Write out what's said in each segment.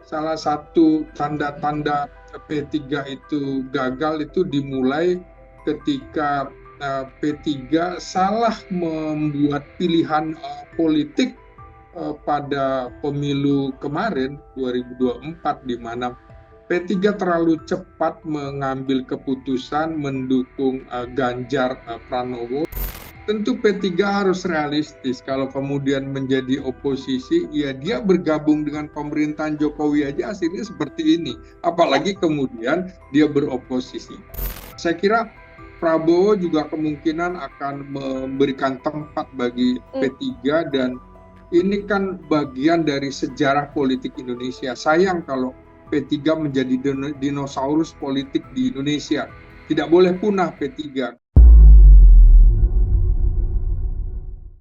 salah satu tanda-tanda P3 itu gagal itu dimulai ketika P3 salah membuat pilihan politik pada pemilu kemarin 2024, di mana P3 terlalu cepat mengambil keputusan mendukung Ganjar Pranowo. Tentu P3 harus realistis. Kalau kemudian menjadi oposisi, ya dia bergabung dengan pemerintahan Jokowi aja hasilnya seperti ini. Apalagi kemudian dia beroposisi. Saya kira Prabowo juga kemungkinan akan memberikan tempat bagi P3, dan ini kan bagian dari sejarah politik Indonesia. Sayang kalau P3 menjadi dinosaurus politik di Indonesia. Tidak boleh punah P3.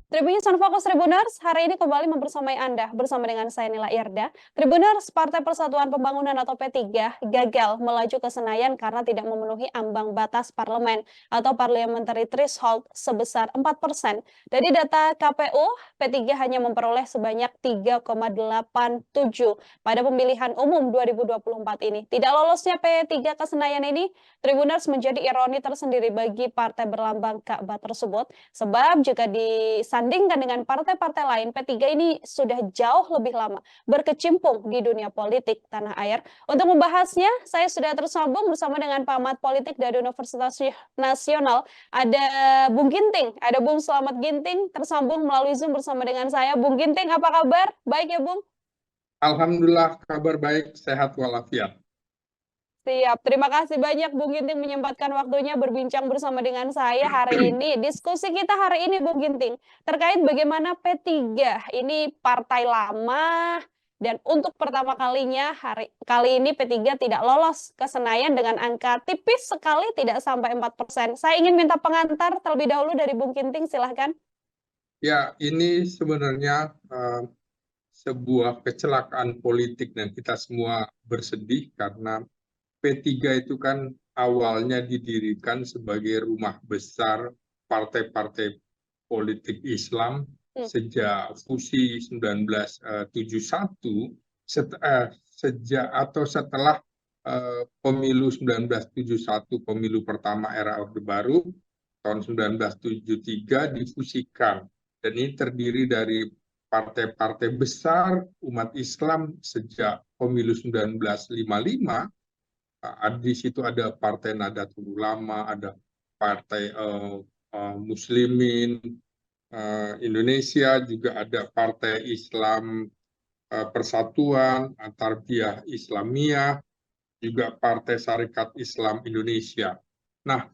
Tribunnews on Fokus Tribuners, hari ini kembali mempersamai Anda bersama dengan saya Nila Irda. Tribuners, Partai Persatuan Pembangunan atau P3 gagal melaju ke Senayan karena tidak memenuhi ambang batas parlemen atau parliamentary threshold sebesar 4%. Dari data KPU, P3 hanya memperoleh sebanyak 3,87 pada pemilihan umum 2024 ini. Tidak lolosnya P3 ke Senayan ini, Tribuners, menjadi ironi tersendiri bagi partai berlambang Ka'bah tersebut, sebab jika disandingkan dengan partai-partai lain, P3 ini sudah jauh lebih lama berkecimpung di dunia politik tanah air. Untuk membahasnya, saya sudah tersambung bersama dengan pengamat politik dari Universitas Nasional. Ada Bung Ginting, ada Bung Slamet Ginting tersambung melalui Zoom bersama dengan saya. Bung Ginting, apa kabar? Baik ya, Bung? Alhamdulillah, kabar baik, sehat walafiat. Siap, terima kasih banyak Bung Ginting menyempatkan waktunya berbincang bersama dengan saya hari ini. Diskusi kita hari ini Bung Ginting, terkait bagaimana P3 ini partai lama, dan untuk pertama kalinya kali ini P3 tidak lolos ke Senayan dengan angka tipis sekali, tidak sampai 4%. Saya ingin minta pengantar terlebih dahulu dari Bung Ginting, silahkan. Ya, ini sebenarnya sebuah kecelakaan politik dan kita semua bersedih karena P3 itu kan awalnya didirikan sebagai rumah besar partai-partai politik Islam sejak fusi 1971, sejak atau setelah pemilu 1971, pemilu pertama era Orde Baru, tahun 1973 difusikan. Dan ini terdiri dari partai-partai besar umat Islam sejak pemilu 1955. Di situ ada Partai Nahdlatul Ulama, ada Partai Muslimin Indonesia, juga ada Partai Islam Persatuan Tarbiyah Islamiyah, juga Partai Sarekat Islam Indonesia. Nah,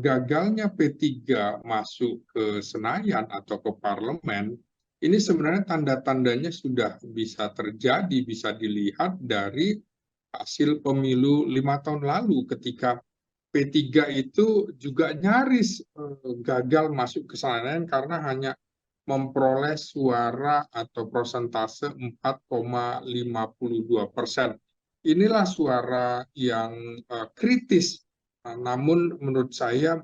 gagalnya P3 masuk ke Senayan atau ke parlemen, ini sebenarnya tanda-tandanya sudah bisa terjadi, bisa dilihat dari hasil pemilu 5 tahun lalu, ketika P3 itu juga nyaris gagal masuk ke Senayan karena hanya memperoleh suara atau persentase 4,52%. Inilah suara yang kritis. Namun menurut saya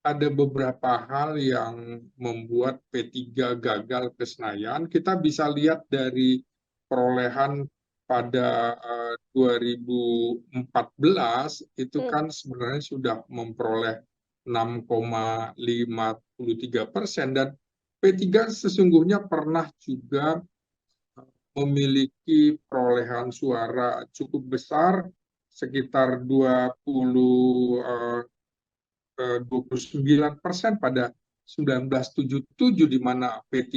ada beberapa hal yang membuat P3 gagal ke Senayan. Kita bisa lihat dari perolehan pada 2014 itu kan sebenarnya sudah memperoleh 6,53%, dan P3 sesungguhnya pernah juga memiliki perolehan suara cukup besar, sekitar 29% pada 1977, di mana P3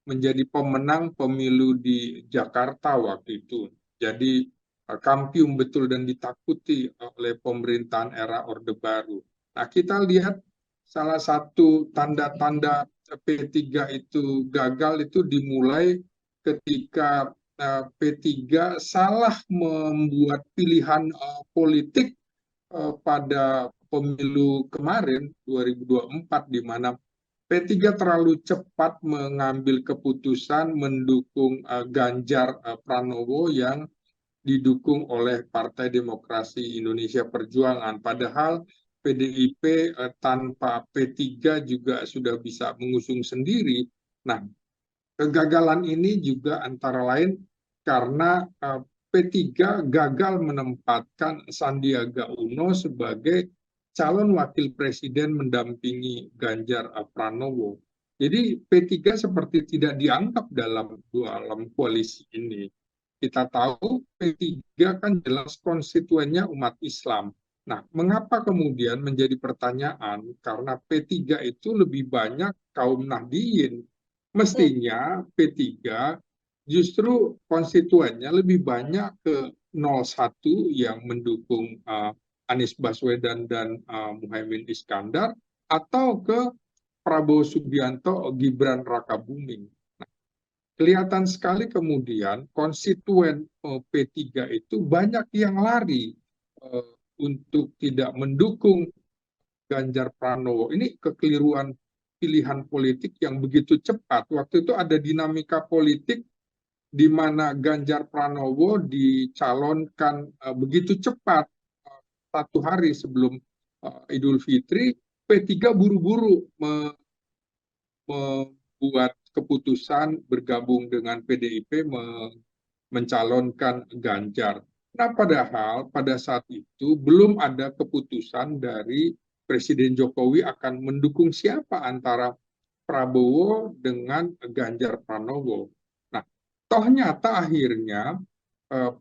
menjadi pemenang pemilu di Jakarta waktu itu. Jadi kampiun betul dan ditakuti oleh pemerintahan era Orde Baru. Nah, kita lihat salah satu tanda-tanda P3 itu gagal itu dimulai ketika P3 salah membuat pilihan politik pada pemilu kemarin 2024, di mana P3 terlalu cepat mengambil keputusan mendukung Ganjar Pranowo yang didukung oleh Partai Demokrasi Indonesia Perjuangan. Padahal PDIP tanpa P3 juga sudah bisa mengusung sendiri. Nah, kegagalan ini juga antara lain karena P3 gagal menempatkan Sandiaga Uno sebagai calon wakil presiden mendampingi Ganjar Pranowo. Jadi P3 seperti tidak dianggap dalam koalisi ini. Kita tahu P3 kan jelas konstituennya umat Islam. Nah, mengapa kemudian menjadi pertanyaan? Karena P3 itu lebih banyak kaum Nahdliyin. Mestinya P3 justru konstituennya lebih banyak ke 01 yang mendukung Anies Baswedan dan Muhaimin Iskandar, atau ke Prabowo Subianto, Gibran Rakabuming. Nah, kelihatan sekali kemudian konstituen P3 itu banyak yang lari untuk tidak mendukung Ganjar Pranowo. Ini kekeliruan pilihan politik yang begitu cepat. Waktu itu ada dinamika politik di mana Ganjar Pranowo dicalonkan begitu cepat, 1 hari sebelum Idul Fitri. P3 buru-buru membuat keputusan bergabung dengan PDIP mencalonkan Ganjar. Nah, padahal pada saat itu belum ada keputusan dari Presiden Jokowi akan mendukung siapa antara Prabowo dengan Ganjar Pranowo. Nah, toh nyata akhirnya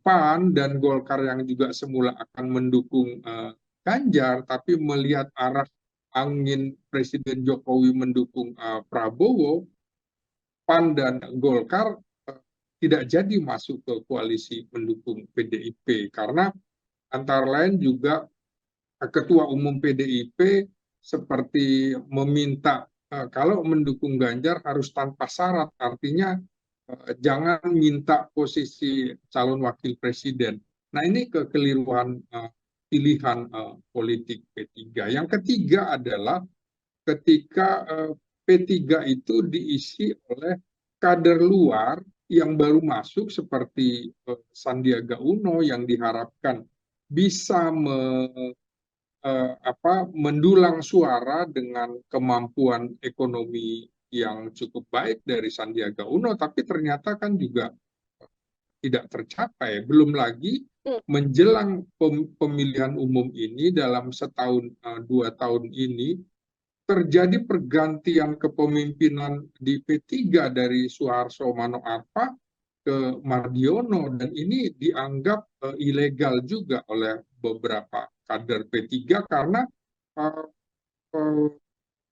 PAN dan Golkar yang juga semula akan mendukung Ganjar, tapi melihat arah angin Presiden Jokowi mendukung Prabowo, PAN dan Golkar tidak jadi masuk ke koalisi pendukung PDIP, karena antara lain juga Ketua Umum PDIP seperti meminta kalau mendukung Ganjar harus tanpa syarat, artinya jangan minta posisi calon wakil presiden. Nah, ini kekeliruan pilihan politik P3. Yang ketiga adalah ketika P3 itu diisi oleh kader luar yang baru masuk seperti Sandiaga Uno yang diharapkan bisa mendulang suara dengan kemampuan ekonomi yang cukup baik dari Sandiaga Uno, tapi ternyata kan juga tidak tercapai. Belum lagi menjelang pemilihan umum ini, dalam setahun 2 tahun ini terjadi pergantian kepemimpinan di P3 dari Suharto Manoarfa ke Mardiono, dan ini dianggap ilegal juga oleh beberapa kader P3 karena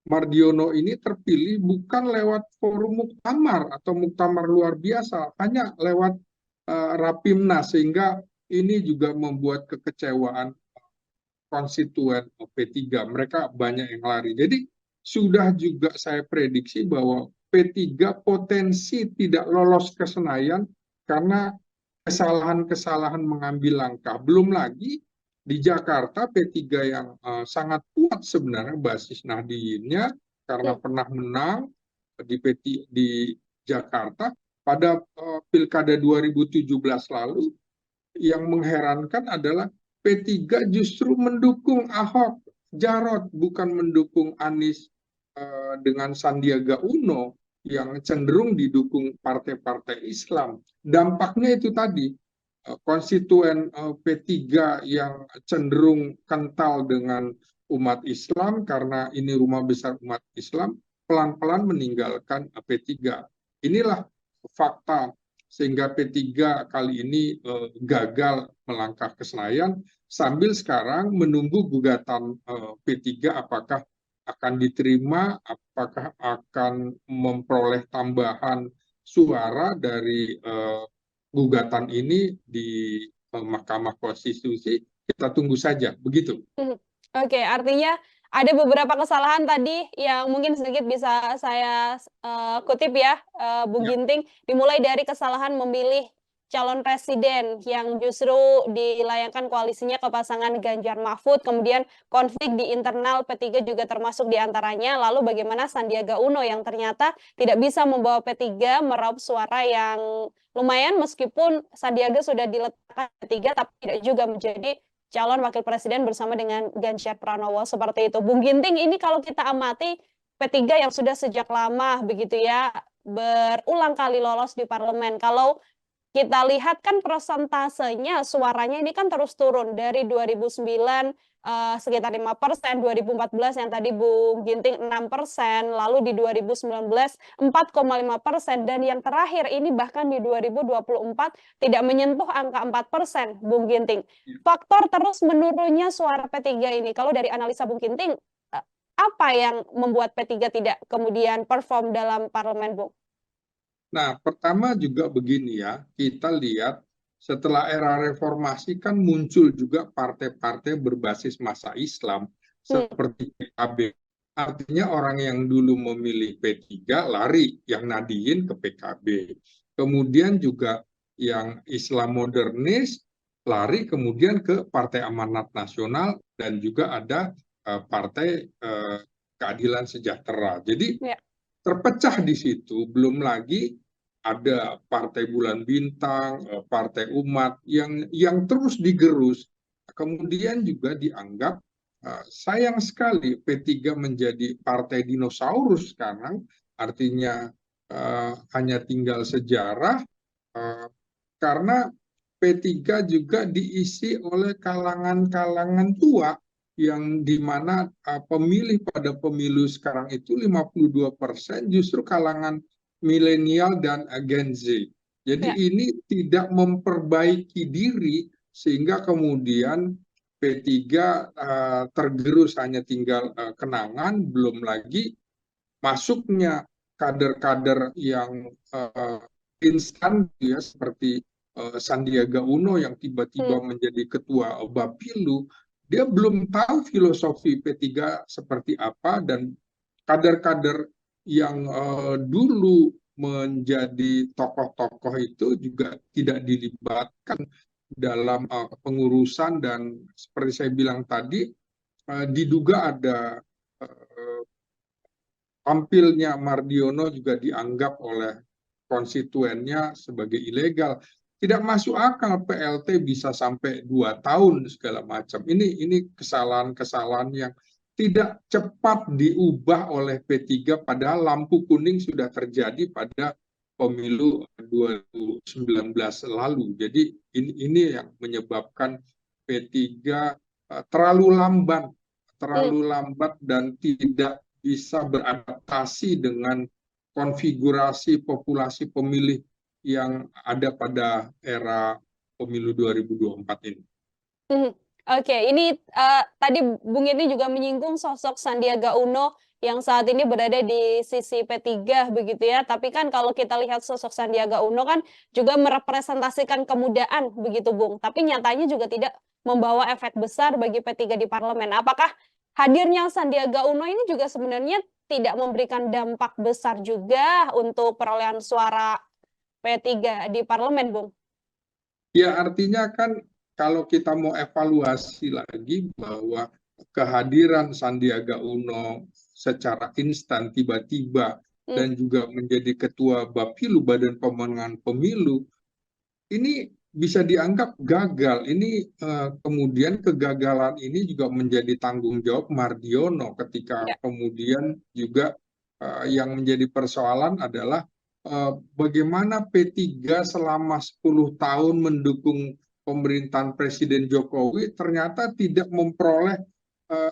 Mardiono ini terpilih bukan lewat forum muktamar atau muktamar luar biasa, hanya lewat Rapimnas, sehingga ini juga membuat kekecewaan konstituen P3. Mereka banyak yang lari. Jadi sudah juga saya prediksi bahwa P3 potensi tidak lolos ke Senayan karena kesalahan-kesalahan mengambil langkah. Belum lagi di Jakarta P3 yang sangat kuat sebenarnya basis Nahdliinnya karena pernah menang di Jakarta pada Pilkada 2017 lalu. Yang mengherankan adalah P3 justru mendukung Ahok Jarot, bukan mendukung Anies dengan Sandiaga Uno yang cenderung didukung partai-partai Islam. Dampaknya itu tadi, konstituen P3 yang cenderung kental dengan umat Islam karena ini rumah besar umat Islam, pelan-pelan meninggalkan P3. Inilah fakta, sehingga P3 kali ini gagal melangkah ke Senayan, sambil sekarang menunggu gugatan P3 apakah akan diterima, apakah akan memperoleh tambahan suara dari gugatan ini di Mahkamah Konstitusi. Kita tunggu saja, begitu. Oke, artinya ada beberapa kesalahan tadi yang mungkin sedikit bisa saya kutip ya, Bung Ginting, dimulai dari kesalahan memilih calon presiden yang justru dilayangkan koalisinya ke pasangan Ganjar Mahfud, kemudian konflik di internal P3 juga termasuk diantaranya, lalu bagaimana Sandiaga Uno yang ternyata tidak bisa membawa P3 meraup suara yang lumayan meskipun Sandiaga sudah diletakkan P3 tapi tidak juga menjadi calon wakil presiden bersama dengan Ganjar Pranowo, seperti itu. Bung Ginting, ini kalau kita amati P3 yang sudah sejak lama begitu ya, berulang kali lolos di parlemen. Kalau kita lihat kan persentasenya suaranya ini kan terus turun dari 2009, sekitar 5%, 2014 yang tadi Bung Ginting 6%, lalu di 2019 4,5%, dan yang terakhir ini bahkan di 2024 tidak menyentuh angka 4%, Bung Ginting. Faktor terus menurunnya suara P3 ini, kalau dari analisa Bung Ginting, apa yang membuat P3 tidak kemudian perform dalam parlemen, Bung? Nah, pertama juga begini ya, kita lihat setelah era reformasi kan muncul juga partai-partai berbasis masa Islam seperti PKB. Artinya orang yang dulu memilih P3 lari, yang Nadiyin ke PKB. Kemudian juga yang Islam modernis lari kemudian ke Partai Amanat Nasional, dan juga ada Partai Keadilan Sejahtera. Jadi Ya. terpecah di situ, belum lagi ada Partai Bulan Bintang, Partai Umat yang terus digerus. Kemudian juga dianggap sayang sekali P3 menjadi partai dinosaurus sekarang, artinya hanya tinggal sejarah, karena P3 juga diisi oleh kalangan-kalangan tua, yang dimana pemilih pada pemilu sekarang itu 52% justru kalangan milenial dan Gen Z. Jadi Ya. ini tidak memperbaiki diri, sehingga kemudian P3 tergerus hanya tinggal kenangan, belum lagi masuknya kader-kader yang instan ya, seperti Sandiaga Uno yang tiba-tiba menjadi ketua Bapilu. Dia belum tahu filosofi P3 seperti apa, dan kader-kader yang dulu menjadi tokoh-tokoh itu juga tidak dilibatkan dalam pengurusan, dan seperti saya bilang tadi, diduga ada tampilnya Mardiono juga dianggap oleh konstituennya sebagai ilegal. Tidak masuk akal PLT bisa sampai 2 tahun segala macam. Ini kesalahan-kesalahan yang tidak cepat diubah oleh P3, padahal lampu kuning sudah terjadi pada pemilu 2019 lalu. Jadi ini yang menyebabkan P3 terlalu lambat dan tidak bisa beradaptasi dengan konfigurasi populasi pemilih yang ada pada era pemilu 2024 ini. Oke, ini tadi Bung ini juga menyinggung sosok Sandiaga Uno yang saat ini berada di sisi P3 begitu ya. Tapi kan kalau kita lihat sosok Sandiaga Uno kan juga merepresentasikan kemudaan begitu Bung. Tapi nyatanya juga tidak membawa efek besar bagi P3 di parlemen. Apakah hadirnya Sandiaga Uno ini juga sebenarnya tidak memberikan dampak besar juga untuk perolehan suara P3 di parlemen, Bung? Ya, artinya kan kalau kita mau evaluasi lagi bahwa kehadiran Sandiaga Uno secara instan tiba-tiba dan juga menjadi ketua Bapilu, Badan Pemenangan Pemilu, ini bisa dianggap gagal. Ini kemudian kegagalan ini juga menjadi tanggung jawab Mardiono, ketika kemudian juga yang menjadi persoalan adalah bagaimana P3 selama 10 tahun mendukung pemerintahan Presiden Jokowi ternyata tidak memperoleh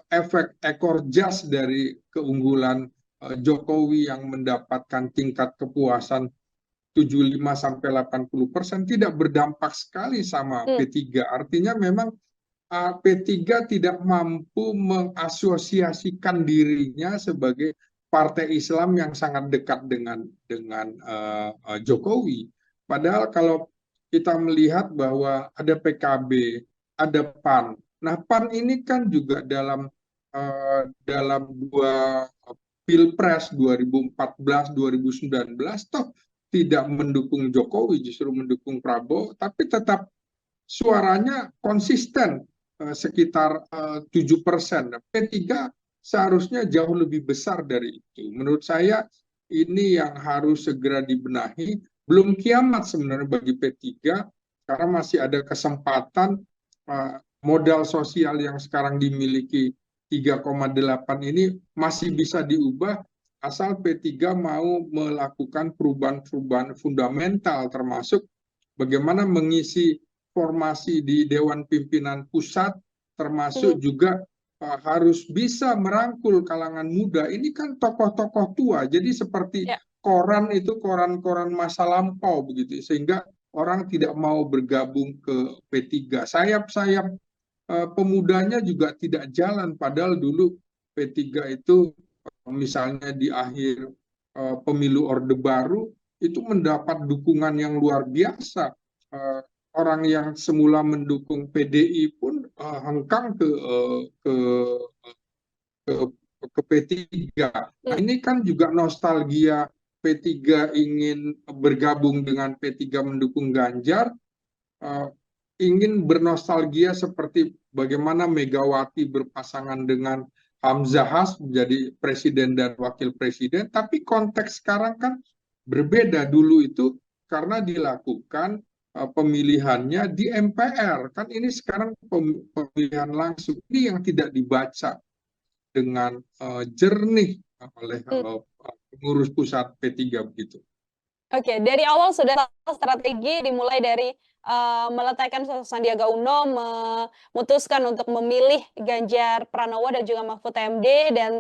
efek ekor jas dari keunggulan Jokowi yang mendapatkan tingkat kepuasan 75-80%, tidak berdampak sekali sama P3. Artinya memang P3 tidak mampu mengasosiasikan dirinya sebagai partai Islam yang sangat dekat dengan Jokowi. Padahal kalau kita melihat bahwa ada PKB, ada PAN. Nah, PAN ini kan juga dalam dua Pilpres 2014-2019 toh tidak mendukung Jokowi, justru mendukung Prabowo, tapi tetap suaranya konsisten sekitar 7%. P3 seharusnya jauh lebih besar dari itu. Menurut saya ini yang harus segera dibenahi. Belum kiamat sebenarnya bagi P3, karena masih ada kesempatan modal sosial yang sekarang dimiliki 3,8 ini masih bisa diubah, asal P3 mau melakukan perubahan-perubahan fundamental, termasuk bagaimana mengisi formasi di Dewan Pimpinan Pusat, termasuk juga harus bisa merangkul kalangan muda. Ini kan tokoh-tokoh tua, jadi seperti Ya. koran itu koran-koran masa lampau begitu, sehingga orang tidak mau bergabung ke P3. Sayap-sayap pemudanya juga tidak jalan, padahal dulu P3 itu misalnya di akhir pemilu Orde Baru itu mendapat dukungan yang luar biasa. Orang yang semula mendukung PDI pun hengkang ke, ke P3. Nah, ini kan juga nostalgia P3 ingin bergabung dengan P3 mendukung Ganjar, uh, ingin bernostalgia seperti bagaimana Megawati berpasangan dengan Hamzahas menjadi presiden dan wakil presiden, tapi konteks sekarang kan berbeda. Dulu itu karena dilakukan pemilihannya di MPR, kan ini sekarang pemilihan langsung, ini yang tidak dibaca dengan jernih oleh pengurus pusat P3 begitu. Oke, dari awal sudah strategi dimulai dari meletakkan sosok Sandiaga Uno, memutuskan untuk memilih Ganjar Pranowo dan juga Mahfud MD, dan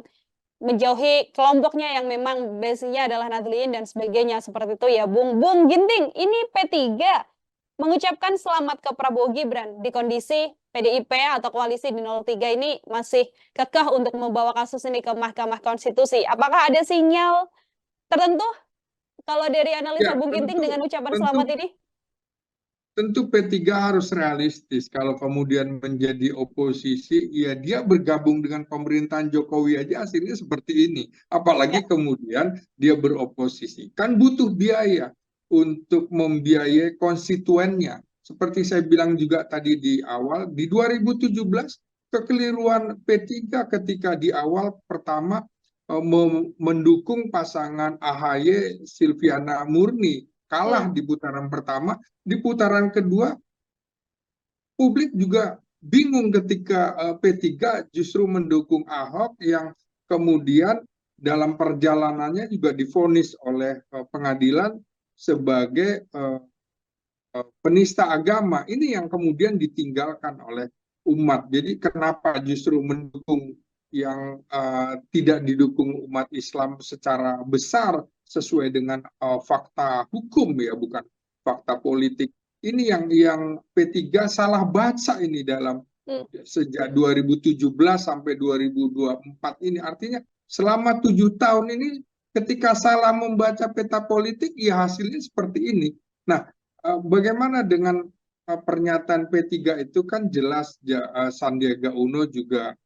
menjauhi kelompoknya yang memang base-nya adalah Nahdliyin dan sebagainya, seperti itu ya, Bung. Bung Ginting, ini P3 mengucapkan selamat ke Prabowo Gibran di kondisi PDIP atau koalisi di 03 ini masih kekeh untuk membawa kasus ini ke Mahkamah Konstitusi. Apakah ada sinyal tertentu kalau dari analisa Ya, Bung Ginting dengan ucapan tentu selamat ini? tentu P3 harus realistis. Kalau kemudian menjadi oposisi, ya dia bergabung dengan pemerintahan Jokowi aja hasilnya seperti ini. Ya. Apalagi kemudian dia beroposisi. Kan butuh biaya untuk membiayai konstituennya. Seperti saya bilang juga tadi di awal, di 2017 kekeliruan P3 ketika di awal pertama mendukung pasangan AHY Silviana Murni, kalah di putaran pertama. Di putaran kedua, publik juga bingung ketika P3 justru mendukung Ahok yang kemudian dalam perjalanannya juga divonis oleh pengadilan sebagai penista agama. Ini yang kemudian ditinggalkan oleh umat. Jadi kenapa justru mendukung yang tidak didukung umat Islam secara besar sesuai dengan fakta hukum, ya, bukan fakta politik. Ini yang P3 salah baca ini dalam sejak 2017 sampai 2024 ini. Artinya selama 7 tahun ini ketika salah membaca peta politik, ya hasilnya seperti ini. Nah, bagaimana dengan pernyataan P3 itu kan jelas Sandiaga Uno juga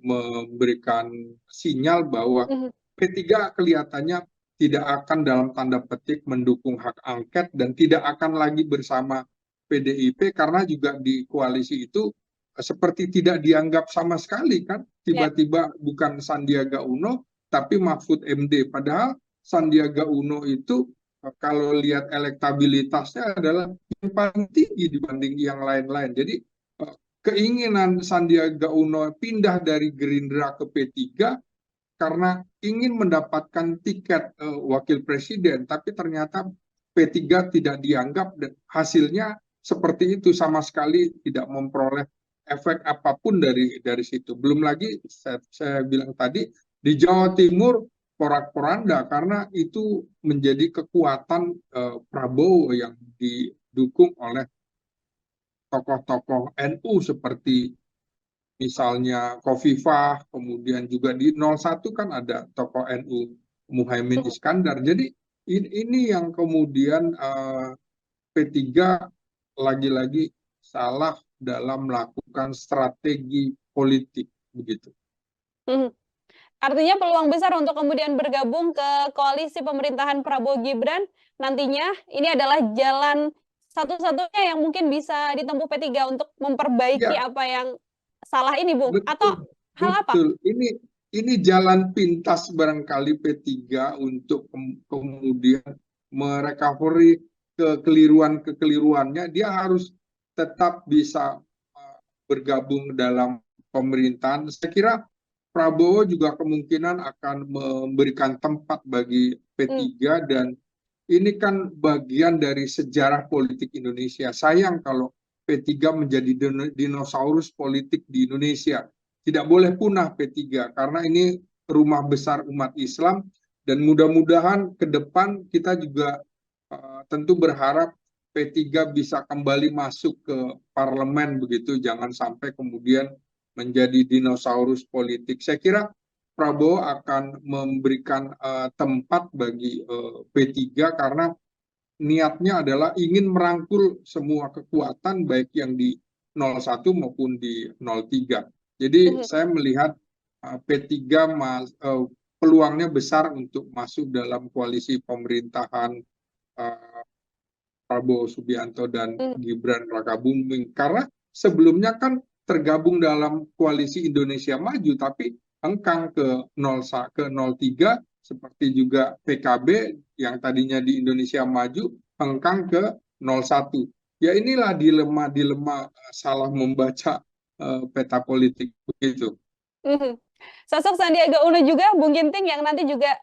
memberikan sinyal bahwa P3 kelihatannya tidak akan dalam tanda petik mendukung hak angket dan tidak akan lagi bersama PDIP, karena juga di koalisi itu seperti tidak dianggap sama sekali kan, tiba-tiba bukan Sandiaga Uno tapi Mahfud MD, padahal Sandiaga Uno itu kalau lihat elektabilitasnya adalah yang paling tinggi dibanding yang lain-lain. Jadi keinginan Sandiaga Uno pindah dari Gerindra ke P3 karena ingin mendapatkan tiket wakil presiden, tapi ternyata P3 tidak dianggap dan hasilnya seperti itu, sama sekali tidak memperoleh efek apapun dari situ. Belum lagi saya bilang tadi di Jawa Timur porak-poranda karena itu menjadi kekuatan Prabowo yang didukung oleh tokoh-tokoh NU seperti misalnya Khofifah, kemudian juga di 01 kan ada tokoh NU Muhaimin Iskandar. Jadi ini yang kemudian P3 lagi-lagi salah dalam melakukan strategi politik begitu. Artinya peluang besar untuk kemudian bergabung ke koalisi pemerintahan Prabowo Gibran nantinya ini adalah jalan satu-satunya yang mungkin bisa ditempuh P3 untuk memperbaiki Ya, apa yang salah ini, Bung. Atau hal apa? betul. Ini jalan pintas barangkali P3 untuk kemudian merecovery kekeliruannya. Dia harus tetap bisa bergabung dalam pemerintahan. Saya kira Prabowo juga kemungkinan akan memberikan tempat bagi P3 dan ini kan bagian dari sejarah politik Indonesia. Sayang kalau P3 menjadi dinosaurus politik di Indonesia. Tidak boleh punah P3 karena ini rumah besar umat Islam, dan mudah-mudahan ke depan kita juga tentu berharap P3 bisa kembali masuk ke parlemen begitu, jangan sampai kemudian menjadi dinosaurus politik. Saya kira Prabowo akan memberikan tempat bagi P3 karena niatnya adalah ingin merangkul semua kekuatan baik yang di 01 maupun di 03. Jadi saya melihat P3 peluangnya besar untuk masuk dalam koalisi pemerintahan Prabowo Subianto dan Gibran Rakabuming, karena sebelumnya kan tergabung dalam koalisi Indonesia Maju tapi hengkang ke 03, seperti juga PKB yang tadinya di Indonesia Maju hengkang ke 01. Ya inilah dilema salah membaca peta politik begitu. Sosok Sandiaga Uno juga, Bung Ginting, yang nanti juga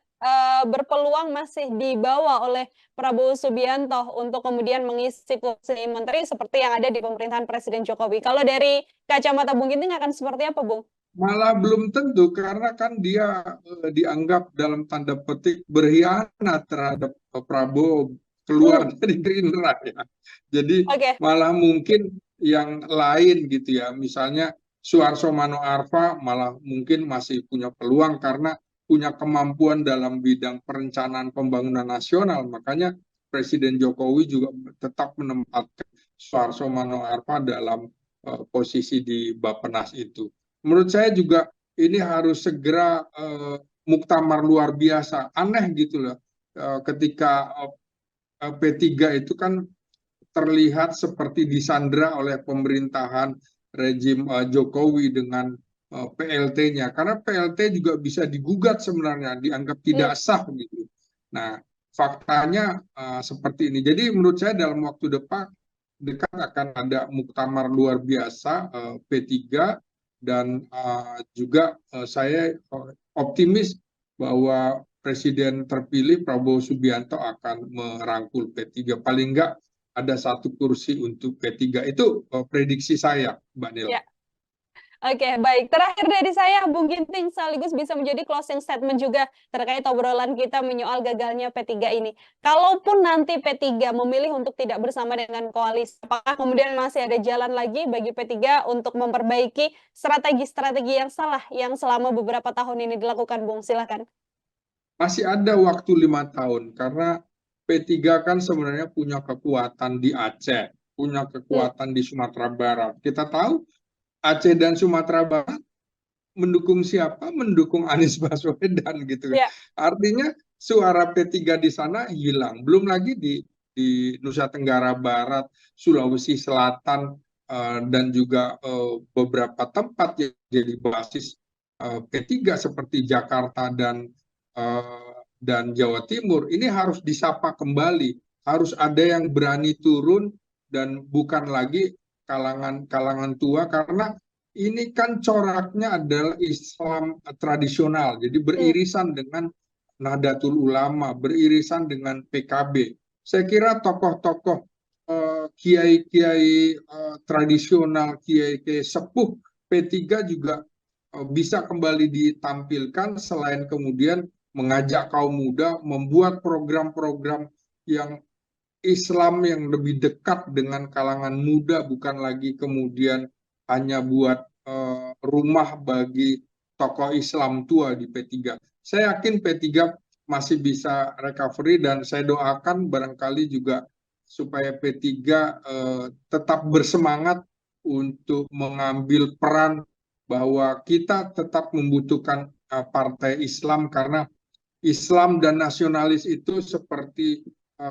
berpeluang masih dibawa oleh Prabowo Subianto untuk kemudian mengisi kursi menteri seperti yang ada di pemerintahan Presiden Jokowi. Kalau dari kacamata Bung Ginting akan seperti apa, Bung? Malah belum tentu, karena kan dia dianggap dalam tanda petik berkhianat terhadap Prabowo, keluar dari Gerindra ya. Jadi malah mungkin yang lain gitu ya, misalnya Suharto Mano Arfa malah mungkin masih punya peluang karena punya kemampuan dalam bidang perencanaan pembangunan nasional. Makanya Presiden Jokowi juga tetap menempatkan Suharto Mano Arfa dalam posisi di Bappenas itu. Menurut saya juga ini harus segera muktamar luar biasa. Aneh gitu loh, ketika P3 itu kan terlihat seperti disandra oleh pemerintahan rejim Jokowi dengan PLT-nya, karena PLT juga bisa digugat sebenarnya, dianggap tidak sah gitu. Nah, faktanya seperti ini. Jadi menurut saya dalam waktu dekat akan ada muktamar luar biasa P3, dan juga saya optimis bahwa Presiden terpilih Prabowo Subianto akan merangkul P3. Paling enggak ada satu kursi untuk P3. Itu prediksi saya, Mbak Nila. Ya. Oke, baik. Terakhir dari saya, Bung Ginting, sekaligus bisa menjadi closing statement juga terkait obrolan kita menyoal gagalnya P3 ini. Kalaupun nanti P3 memilih untuk tidak bersama dengan koalisi, apakah kemudian masih ada jalan lagi bagi P3 untuk memperbaiki strategi-strategi yang salah yang selama beberapa tahun ini dilakukan, Bung? Silakan. Masih ada waktu 5 tahun, karena P3 kan sebenarnya punya kekuatan di Aceh, punya kekuatan di Sumatera Barat. Kita tahu Aceh dan Sumatera Barat mendukung siapa? Mendukung Anies Baswedan gitu. Yeah. Artinya suara P3 di sana hilang. Belum lagi di Nusa Tenggara Barat, Sulawesi Selatan, dan juga beberapa tempat yang jadi basis P3 seperti Jakarta dan Jawa Timur. Ini harus disapa kembali. Harus ada yang berani turun dan bukan lagi kalangan tua, karena ini kan coraknya adalah Islam tradisional, jadi beririsan dengan Nahdlatul Ulama, beririsan dengan PKB. Saya kira tokoh-tokoh kiai-kiai tradisional, kiai-kiai sepuh P3 juga bisa kembali ditampilkan, selain kemudian mengajak kaum muda membuat program-program yang Islam yang lebih dekat dengan kalangan muda, bukan lagi kemudian hanya buat rumah bagi tokoh Islam tua di P3. Saya yakin P3 masih bisa recovery, dan saya doakan barangkali juga supaya P3 tetap bersemangat untuk mengambil peran, bahwa kita tetap membutuhkan partai Islam, karena Islam dan nasionalis itu seperti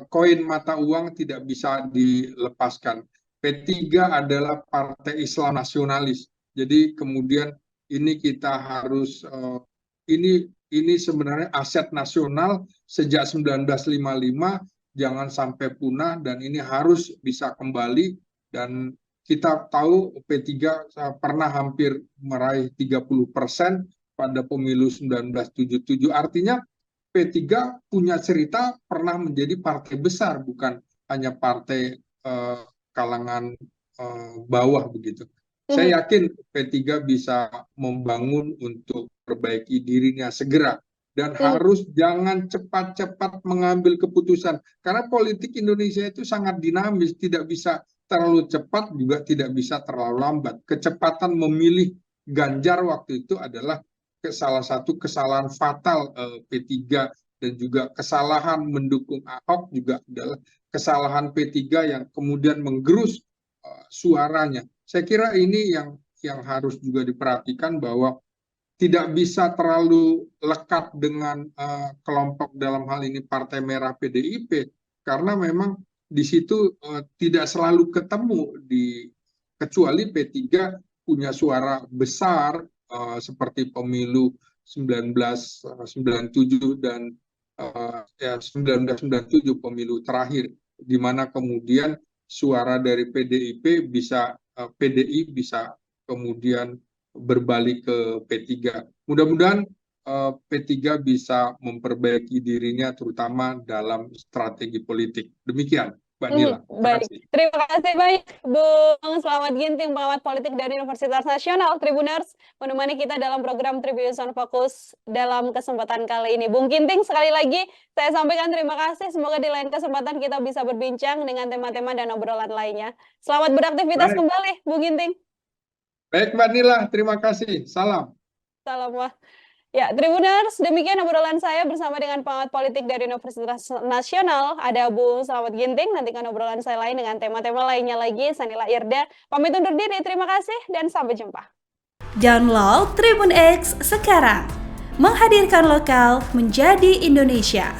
koin mata uang, tidak bisa dilepaskan. P3 adalah partai Islam nasionalis. Jadi kemudian ini kita harus ini sebenarnya aset nasional sejak 1955, jangan sampai punah, dan ini harus bisa kembali. Dan kita tahu P3 pernah hampir meraih 30% pada pemilu 1977. Artinya P3 punya cerita pernah menjadi partai besar, bukan hanya partai kalangan bawah begitu. Saya yakin P3 bisa membangun untuk perbaiki dirinya segera dan harus jangan cepat-cepat mengambil keputusan karena politik Indonesia itu sangat dinamis, tidak bisa terlalu cepat juga tidak bisa terlalu lambat. Kecepatan memilih Ganjar waktu itu adalah salah satu kesalahan fatal P3 dan juga kesalahan mendukung Ahok juga adalah kesalahan P3 yang kemudian menggerus suaranya. Saya kira ini yang harus juga diperhatikan bahwa tidak bisa terlalu lekat dengan kelompok dalam hal ini Partai Merah PDIP karena memang di situ tidak selalu ketemu kecuali P3 punya suara besar seperti pemilu 1997 dan 1997 pemilu terakhir di mana kemudian suara dari PDIP PDI bisa kemudian berbalik ke P3. Mudah-mudahan P3 bisa memperbaiki dirinya terutama dalam strategi politik. Demikian, Mbak Nila. Baik, terima kasih banyak Bung Slamet Ginting, pengamat politik dari Universitas Nasional Tribuners, menemani kita dalam program Tribuners on Focus dalam kesempatan kali ini. Bung Ginting, sekali lagi saya sampaikan terima kasih. Semoga di lain kesempatan kita bisa berbincang dengan tema-tema dan obrolan lainnya. Selamat beraktivitas kembali, Bung Ginting. Baik, Mbak Nila, terima kasih. Salam. Salam, wah. Ya, Tribuners, demikian obrolan saya bersama dengan pengamat politik dari Universitas Nasional, ada Bung Slamet Ginting. Nantikan obrolan saya lain dengan tema-tema lainnya lagi. Sanila Irda, pamit undur diri. Terima kasih dan sampai jumpa. Download Tribun X sekarang, menghadirkan lokal menjadi Indonesia.